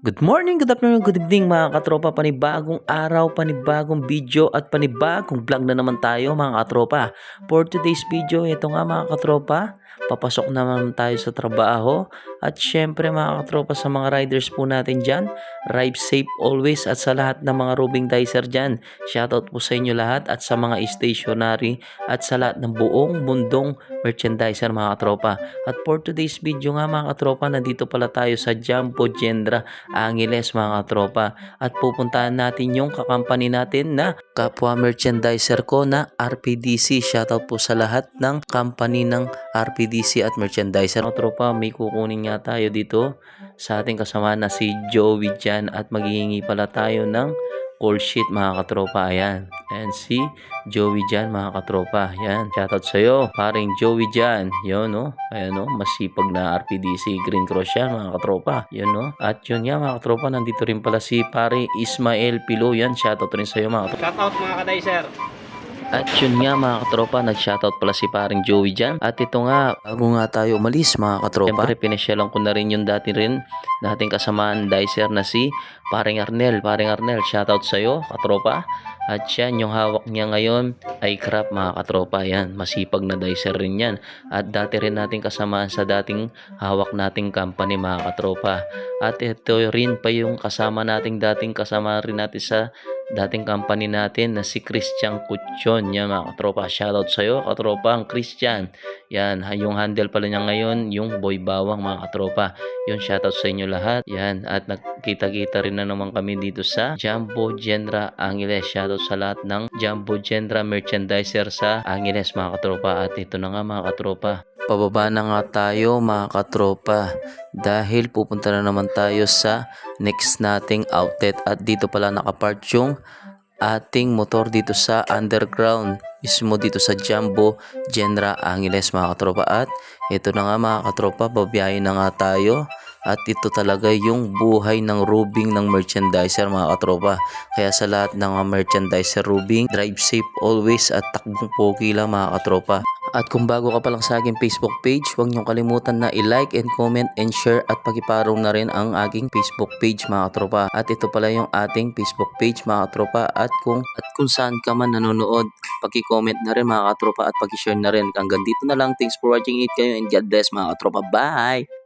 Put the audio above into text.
Good morning, good afternoon, good evening mga katropa. Panibagong araw, panibagong video at panibagong vlog na naman tayo mga katropa. For today's video, ito nga mga katropa, papasok naman tayo sa trabaho. At syempre mga katropa sa mga riders po natin dyan, ride safe always at sa lahat ng mga roving dicer dyan. Shoutout po sa inyo lahat at sa mga stationary at sa lahat ng buong mundong merchandiser mga katropa. At for today's video nga mga katropa, nandito pala tayo sa Jumbo Gendra Angeles mga katropa at pupuntahan natin yung kakampani natin na kapwa merchandiser ko na RPDC. Shoutout po sa lahat ng company ng RPDC at merchandiser. Mga tropa, may kukunin nga tayo dito sa ating kasama na si Joey dyan at maghihingi pala tayo ng call sheet mga katropa. Ayan si Joey dyan mga katropa. Ayan, shoutout sa'yo paring Joey dyan. Yun no, ayan no, masipag na RPDC Green Cross yan mga katropa. Yun no, at yun nga mga katropa, nandito rin pala si pare Ismael Pilo. Yan, shoutout rin sa'yo mga katropa. Shoutout mga ka-dicer. At yun nga mga katropa, nag-shoutout pala si paring Joey dyan. At ito nga, bago nga tayo umalis mga katropa, siyempre pinasyalan ko na rin yung dating kasamaan dicer na si paring Arnel. Paring Arnel, shoutout sa'yo katropa. At yan, yung hawak niya ngayon ay crap mga katropa. Yan, masipag na dicer rin yan. At dati rin nating kasamaan sa dating hawak nating company mga katropa. At ito rin pa yung kasama rin natin sa dating company natin na si Christian Kuchon. Yan mga katropa, shoutout sa'yo katropa ang Christian. Yan, yung handle pala niya ngayon yung Boy Bawang mga katropa. Yun, shoutout sa inyo lahat. Yan, at nagkita-kita rin na naman kami dito sa Jumbo Gendra Angeles. Shoutout sa lahat ng Jumbo Gendra merchandiser sa Angeles mga katropa. At ito na nga mga katropa, pababa na nga tayo mga katropa dahil pupunta na naman tayo sa next nating outlet. At dito pala nakapark yung ating motor dito sa underground mismo dito sa Jumbo Gendra Angeles mga katropa. At ito na nga mga katropa, babiyahin na nga tayo. At ito talaga yung buhay ng roving ng merchandiser mga katropa. Kaya sa lahat ng mga merchandiser roving, drive safe always at takbong pogi lang mga katropa. At kung bago ka pa lang sa aking Facebook page, huwag niyong kalimutan na i-like and comment and share at pakiparong na rin ang aking Facebook page mga katropa. At ito pala yung ating Facebook page mga katropa. At kung saan ka man nanonood, paki-comment na rin mga katropa at paki-share na rin. Hanggang dito na lang. Thanks for watching it kayo and God bless mga katropa. Bye!